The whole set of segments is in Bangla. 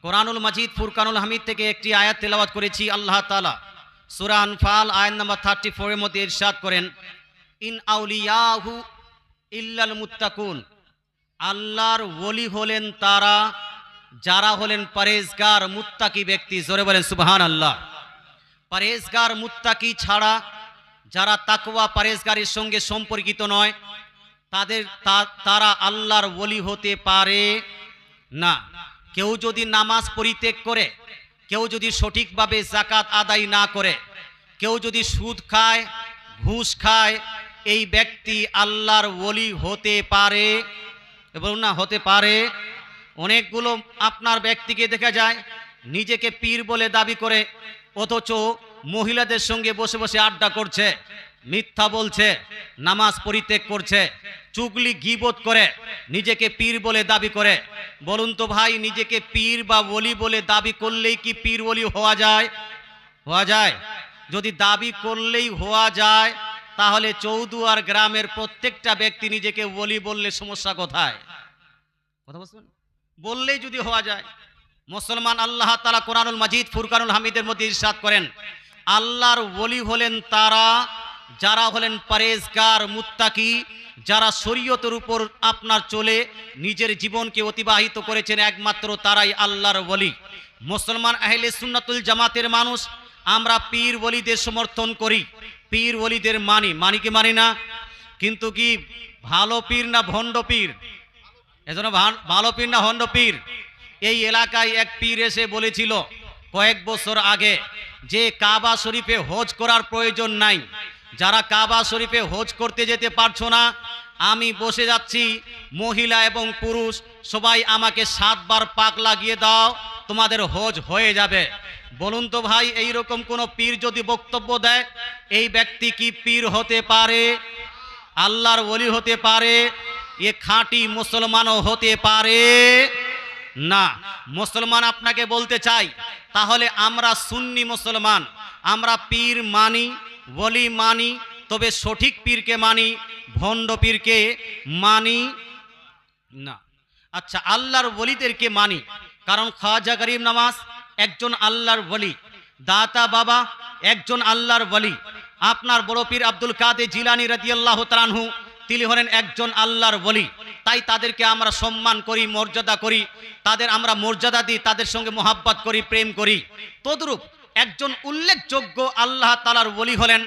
কোরআনুল মাজিদ ফুরকানুল হামিদ থেকে একটি আয়াত তেলাওয়াত করেছি। আল্লাহ তাআলা সূরা আনফাল আয়াত নাম্বার 34 এর মধ্যে ইরশাদ করেন, ইন আউলিয়াহু ইল্লাল মুত্তাকুন, আল্লাহর ওলি হলেন তারা যারা হলেন পরেজগার মুত্তাকি ব্যক্তি। জোরে বলেন সুবহানাল্লাহ। পরেজগার মুত্তাকি ছাড়া যারা তাকওয়া পরেজগারের সঙ্গে সম্পর্কিত নয় তারা আল্লাহর ওলি হতে পারে না। কেউ যদি নামাজ পরিত্যাগ করে, কেউ যদি সঠিকভাবে যাকাত আদায় না করে, কেউ যদি সুদ খায়, ঘুষ খায়, এই ব্যক্তি আল্লাহর ওলি হতে পারে এবং না হতে পারে। অনেকগুলো আপনার ব্যক্তিকে দেখা যায় নিজেকে পীর বলে দাবি করে, অথচ মহিলাদের সঙ্গে বসে বসে আড্ডা করছে, মিথ্যা বলছে, নামাজ পরিত্যাগ করছে, চুগলি গীবত করে, নিজেকে পীর বলে দাবি করে। বলুন তো ভাই, নিজেকে পীর বা ওলি বলে দাবি করলেই কি পীর ওলি হওয়া যায়? হওয়া যায়? যদি দাবি করলেই হওয়া যায়, তাহলে চৌদুয়ার গ্রামের প্রত্যেকটা ব্যক্তি নিজেকে ওলি বললে সমস্যা কোথায়? কথা বলছেন? বললেই যদি হওয়া যায়। মুসলমান, আল্লাহ তাআলা কোরআনুল মাজিদ ফুরকানুল হামিদের মধ্যে ইরশাদ করেন, আল্লাহর ওলি হলেন তারা যারা হলেন পরেজগার মুত্তাকি, যারা শরীয়তের উপর আপনার চলে নিজের জীবনকে অতিবাহিত করেছেন, একমাত্র তারাই আল্লাহর ওলি। মুসলমান আহলে সুন্নাতুল জামাতের মানুষ, আমরা পীর ওলিদের সমর্থন করি, পীর ওলিদের মানি কি মানি না? কিন্তু কি ভালো পীর না ভণ্ড পীর? এজন্য ভালো পীর না ভণ্ড পীর? এই এলাকায় এক পীর এসে বলেছিল কয়েক বছর আগে যে কাবা শরীফে হজ করার প্রয়োজন নাই, যারা কাবা শরীফে হজ করতে যেতে পারছো না, আমি বসে যাচ্ছি, মহিলা এবং পুরুষ সবাই আমাকে 7 বার পাক লাগিয়ে দাও, তোমাদের হজ হয়ে যাবে। বলুন তো ভাই, এই রকম কোন পীর যদি বক্তব্য দেয়, এই ব্যক্তি কি পীর হতে পারে? আল্লাহর ওলি হতে পারে? এ খাঁটি মুসলমানও হতে পারে না। মুসলমান, আপনাকে বলতে চাই, তাহলে আমরা সুন্নি মুসলমান, আমরা পীর মানি, ওলি মানি, তবে সঠিক পীরকে মানি, ভণ্ড পীরকে মানি না। আচ্ছা, আল্লাহর ওলিদেরকে মানি, কারণ খাজা গরিব নওয়াজ একজন আল্লাহর ওলি, দাতা বাবা একজন আল্লাহর ওলি, আপনার বড় পীর আব্দুল কাদের জিলানী রাদিয়াল্লাহু তাআলা আনহু তিনি হলেন একজন আল্লাহর ওলি। তাই তাদেরকে আমরা সম্মান করি, মর্যাদা করি, তাদের আমরা মর্যাদা দিই, তাদের সঙ্গে মোহাব্বত করি, প্রেম করি। তদ্রূপ একজন উল্লেখযোগ্য আল্লাহ তাআলার ওলি হলেন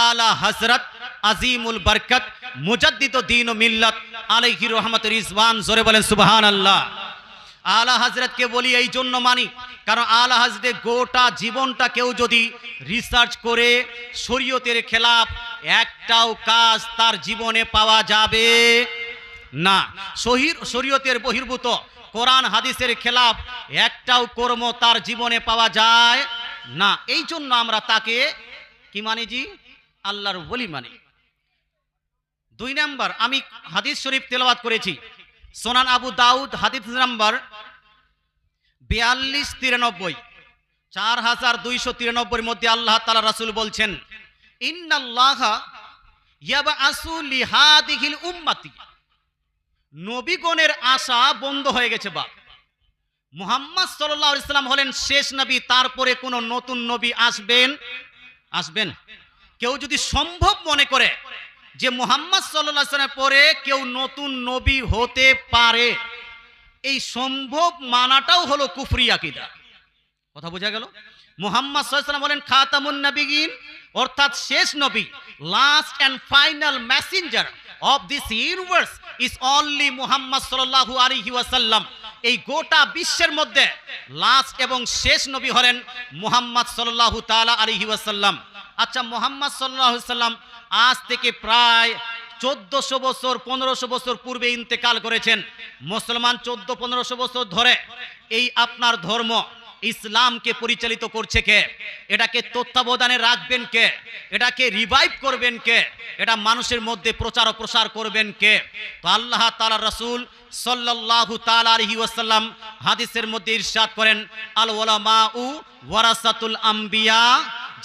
আলা হযরত আজিমুল বরকত মুজাদ্দিদ দ্বীন ও মিল্লাত আলাইহি রহমতুর রিজওয়ান। জোরে বলেন সুবহানাল্লাহ। আলা হযরতকে বলি এই জন্য মানি, কারণ আলা হযরতের গোটা জীবনটা কেউ যদি রিসার্চ করে শরীয়তের খেলাফ একটাও কাজ তার জীবনে পাওয়া যাবে না। শরীয়তের বহির্ভূত কোরআন হাদিসের খেলাফ একটাও কর্ম তার জীবনে পাওয়া যায় না। এই জন্য আমরা তাকে কি মানি? জি, আল্লাহর ওলি মানি। 2 নাম্বার, আমি হাদিস শরীফ তেলাওয়াত করেছি, সুনান আবু দাউদ হাদিস নাম্বার 4293, 4293 মধ্যে আল্লাহ তাআলা রাসূল বলছেন, ইন্নাল্লাহা ইয়াবআসু লিহাদিহিল উম্মতি, নবীগণের আশা বন্ধ হয়ে গেছে। মুহাম্মদ সাল্লাল্লাহু আলাইহি সাল্লাম হলেন শেষ নবী, তারপরে কোন নতুন নবী আসবেন? কেউ যদি সম্ভব মনে করে যে মুহাম্মদ সাল্লাল্লাহু আলাইহি সাল্লামের পরে কেউ নতুন নবী হতে পারে, এই সম্ভব মানাটাও হলো কুফরি আকীদা। কথা বোঝা গেল? মুহাম্মদ সাল্লাল্লাহু আলাইহি সাল্লাম বলেন খাতামুন নবিয়্যিন, অর্থাৎ শেষ নবী, last and final messenger of this universe is only Muhammad সাল্লাল্লাহু আলাইহি ওয়াসাল্লাম। এই গোটা বিশ্বের মধ্যে লাস্ট এবং শেষ নবী হলেন মুহাম্মদ সাল্লাল্লাহু তাআলা আলাইহি ওয়াসাল্লাম। আচ্ছা, মুহাম্মদ সাল্লাল্লাহু আলাইহি ওয়াসাল্লাম আজ থেকে প্রায় 1400 বছর 1500 বছর পূর্বে ইন্তেকাল করেছেন। মুসলমান 1400-1500 বছর ধরে এই আপনার ধর্ম ইসলামকে পরিচালিত করছে কে? এটাকে তত্ত্বাবধানে রাখবেন কে? এটাকে রিভাইভ করবেন কে? এটা মানুষের মধ্যে প্রচার ও প্রসার করবেন কে? তো আল্লাহ তাআলা রাসূল সাল্লাল্লাহু তাআলা আলাইহি ওয়াসাল্লাম হাদিসের মধ্যে ইরশাদ করেন, আল উলামাউ ওয়ারাসাতুল আম্বিয়া,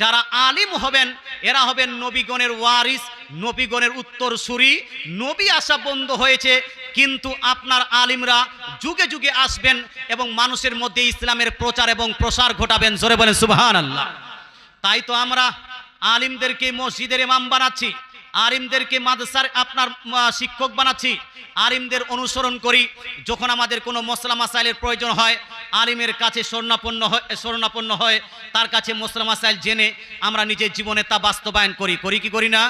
যারা আলিম হবেন এরা হবেন নবীগণের ওয়ারিস, নবীগণের উত্তরসূরি। নবী আসা বন্ধ হয়েছে, কিন্তু আপনার আলিমরা যুগে যুগে আসবেন এবং মানুষের মধ্যে ইসলামের প্রচার এবং প্রসার ঘটাবেন। জোরে বলেন সুবহানাল্লাহ। তাই তো আমরা আলিমদেরকে মসজিদের ইমাম বানাচ্ছি, আলিমদেরকে মাদ্রাসার আপনার শিক্ষক বানাচ্ছি, আলিমদের অনুসরণ করি। যখন আমাদের কোনো মসলা মাসাইলের প্রয়োজন হয় আলিমের কাছে শরণাপন্ন হয়, তার কাছে মসলা মাসাইল জেনে আমরা নিজের জীবনে তা বাস্তবায়ন করি কি করি না?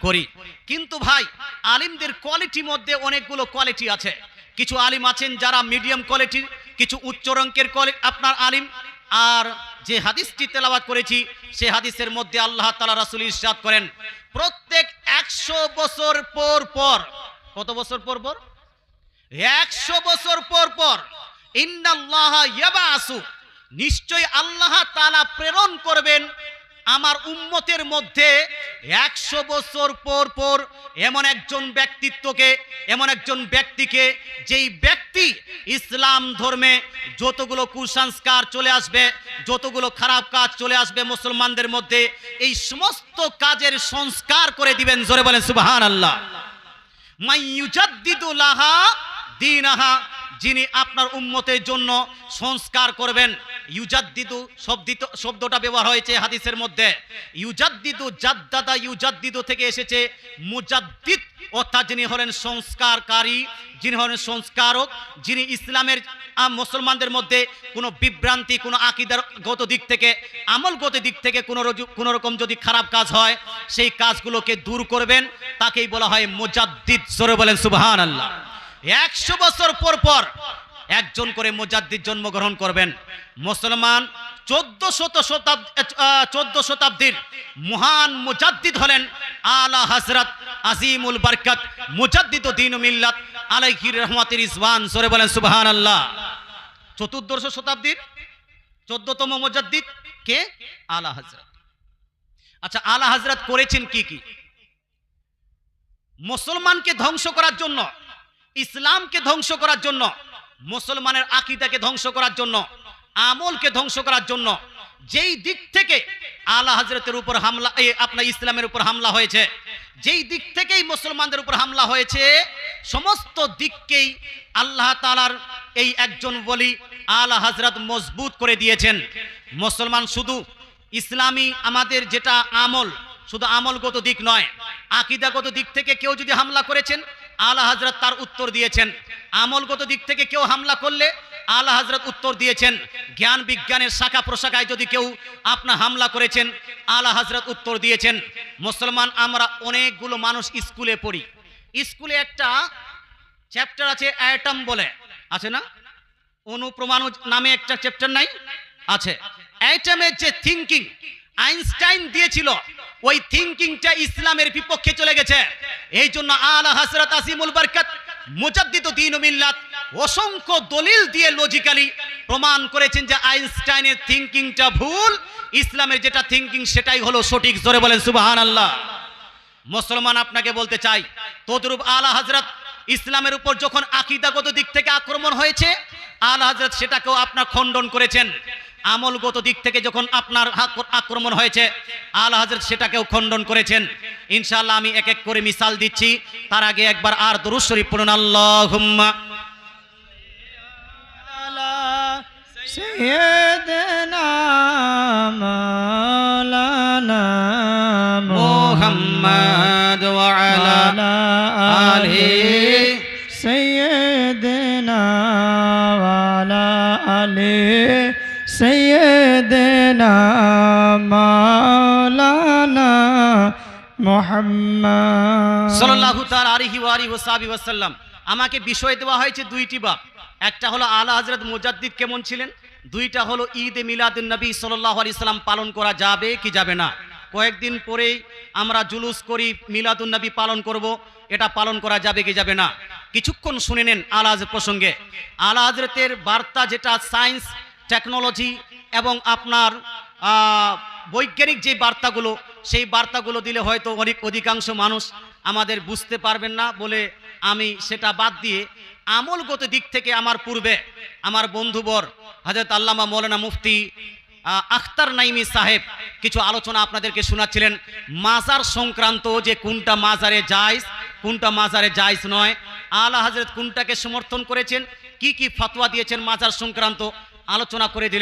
করি। কিন্তু ভাই, আলিমদের কোয়ালিটির মধ্যে অনেকগুলো কোয়ালিটি আছে। কিছু আলিম আছেন যারা মিডিয়াম কোয়ালিটির, কিছু উচ্চ রঙ্কের আপনার আলিম। আর যে হাদিসটি তেলাওয়াত করেছি সে হাদিসের মধ্যে আল্লাহ তাআলা রাসূল ইরশাদ করেন, প্রত্যেক 100 বছর পর পর, কত বছর পর পর? 100 বছর পর পর, ইন্নাল্লাহা ইয়াবাসু, নিশ্চয় আল্লাহ তাআলা প্রেরণ করবেন আমার উম্মতের মধ্যে 100 বছর পর পর এমন একজন ব্যক্তিত্বকে, এমন একজন ব্যক্তিকে, যেই ব্যক্তি ইসলাম ধর্মে যতগুলো কুসংস্কার চলে আসবে, যতগুলো খারাপ কাজ চলে আসবে মুসলমানদের মধ্যে, এই সমস্ত কাজের সংস্কার করে দিবেন। জোরে বলেন সুবহানাল্লাহ। মাইয়ুজাদ্দিদু লাহা দীনাহা, যিনি আপনার উম্মতের জন্য সংস্কার করবেন। ইউজাদ্দিদু শব্দটা ব্যবহার হয়েছে হাদিসের মধ্যে। ইউজাদ্দিদু, জাদ্দাদা ইউজাদ্দিদু থেকে এসেছে মুজাদ্দিদ, অর্থাৎ যিনি হলেন সংস্কারকারী, যিনি হলেন সংস্কারক, যিনি ইসলামের মুসলমানদের মধ্যে কোনো বিভ্রান্তি, কোনো আকীদাগত দিক থেকে, আমলগত দিক থেকে কোনো রকম যদি খারাপ কাজ হয় সেই কাজগুলোকে দূর করবেন, তাকেই বলা হয় মুজাদ্দিদ। জোরে বলেন সুবহানাল্লাহ। 100 বছর পর পর একজন করে মুজাদ্দিদ জন্মগ্রহণ করবেন। মুসলমান 14 শতাব্দীর মহান মুজাদ্দিদ হলেন আলা হযরত আজিমুল বরকত মুজাদ্দিদুদ দ্বীন মিল্লাত আলাইহি রহমাতুর রিজওয়ান। জোরে বলেন সুবহানাল্লাহ। 14 শতাব্দীর 14তম মুজাদ্দিদ কে? আলা হযরত। আচ্ছা, আলা হযরত করেছেন কি কি? মুসলমানকে ধ্বংস করার জন্য, ইসলামকে ধ্বংস করার জন্য, মুসলমানের আকীদাকে ধ্বংস করার জন্য, আমলকে ধ্বংস করার জন্য, যেই দিক থেকে আলা হযরতের উপর হামলা, আপনার ইসলামের উপর হামলা হয়েছে, যেই দিক থেকেই মুসলমানদের উপর হামলা হয়েছে, সমস্ত দিককেই আল্লাহ তাআলার এই একজন ওলি আলা হযরত মজবুত করে দিয়েছেন। মুসলমান শুধু ইসলামী আমাদের যেটা আমল, শুধু আমলগত দিক নয়, আকীদাগত দিক থেকে কেউ যদি হামলা করেছেন আলা হযরত তার উত্তর দিয়েছেন। আমলগত দিক থেকে কেউ হামলা করলে আলা হযরত উত্তর দিয়েছেন। জ্ঞান বিজ্ঞানের শাখা প্রশাখায় যদি কেউ আপনার হামলা করেছেন আলা হযরত উত্তর দিয়েছেন। মুসলমান আমরা অনেকগুলো মানুষ স্কুলে পড়ি, স্কুলে একটা চ্যাপ্টার আছে অ্যাটম বলে, আছে না? অনুপ্রমাণু নামে একটা চ্যাপ্টার নাই? আছে। অ্যাটমের যে থিংকিং আইনস্টাইন দিয়েছিল, ওই থিংকিংটা ইসলামের বিপক্ষে চলে গেছে। এই জন্য আলা হযরত আজিমুল বরকত মুজাদ্দিদুদ দ্বীন মিল্লাত অসংখ্য দলিল দিয়ে লজিক্যালি প্রমাণ করেছেন যে আইনস্টাইনের থিংকিংটা ভুল, ইসলামের যেটা থিংকিং সেটাই হলো সঠিক। জোরে বলেন সুবহানাল্লাহ। মুসলমান আপনাকে বলতে চাই, তদ্রূপ আলা হযরত ইসলামের উপর যখন আকীদাগত দিক থেকে আক্রমণ হয়েছে আলা হযরত সেটাকেও আপনার খণ্ডন করেছেন। আমলগত দিক থেকে যখন আপনার আক্রমণ হয়েছে আলা হযরত সেটাকেও খণ্ডন করেছেন। ইনশাআল্লাহ আমি এক এক করে মিসাল দিচ্ছি, তার আগে একবার আর দুরূদ শরীফ পড়ুন। আল্লাহুম্মা আলা সাইয়্যিদিনা মাওলানা মুহাম্মদ ওয়া আলা আলিহি সাইয়্যিদিনা ওয়া আলা আলিহি সাইয়্যিদিনা মাওলানা মুহাম্মদ সাল্লাল্লাহু তাআলা আলাইহি ওয়া আলিহি ওয়াসাল্লাম। আমাকে বিষয় দেওয়া হয়েছে দুইটি বাব, একটা হলো আলা হযরত মুজাদ্দিদ কেমন ছিলেন, দুইটা হলো ঈদে মিলাদুন নবী সাল্লাল্লাহু আলাইহি সাল্লাম পালন করা যাবে কি যাবে না। কয়েকদিন পরেই আমরা জুলুস করি, মিলাদুন নবী পালন করব, এটা পালন করা যাবে কি যাবে না। কিছুক্ষণ শুনে নেন আলা হযরত প্রসঙ্গে। আলা হযরতের বার্তা যেটা সায়েন্স, টেকনোলজি এবং আপনার বৈজ্ঞানিক যে বার্তাগুলো, সেই বার্তাগুলো দিলে হয়তো অধিকাংশ মানুষ আমাদের বুঝতে পারবেন না বলে আমি সেটা বাদ দিয়ে আমলগত দিক থেকে আমার পূর্বে আমার বন্ধুবর হযরত আল্লামা মৌলানা মুফতি আখতার নাইমি সাহেব কিছু আলোচনা আপনাদেরকে শোনাচ্ছিলেন মাজার সংক্রান্ত, যে কোনটা মাজারে জায়েজ, কোনটা মাজারে জায়েজ নয়, আলা হযরত কোনটাকে সমর্থন করেছেন, কি কি ফতোয়া দিয়েছেন মাজার সংক্রান্ত আলোচনা করে দিলেন।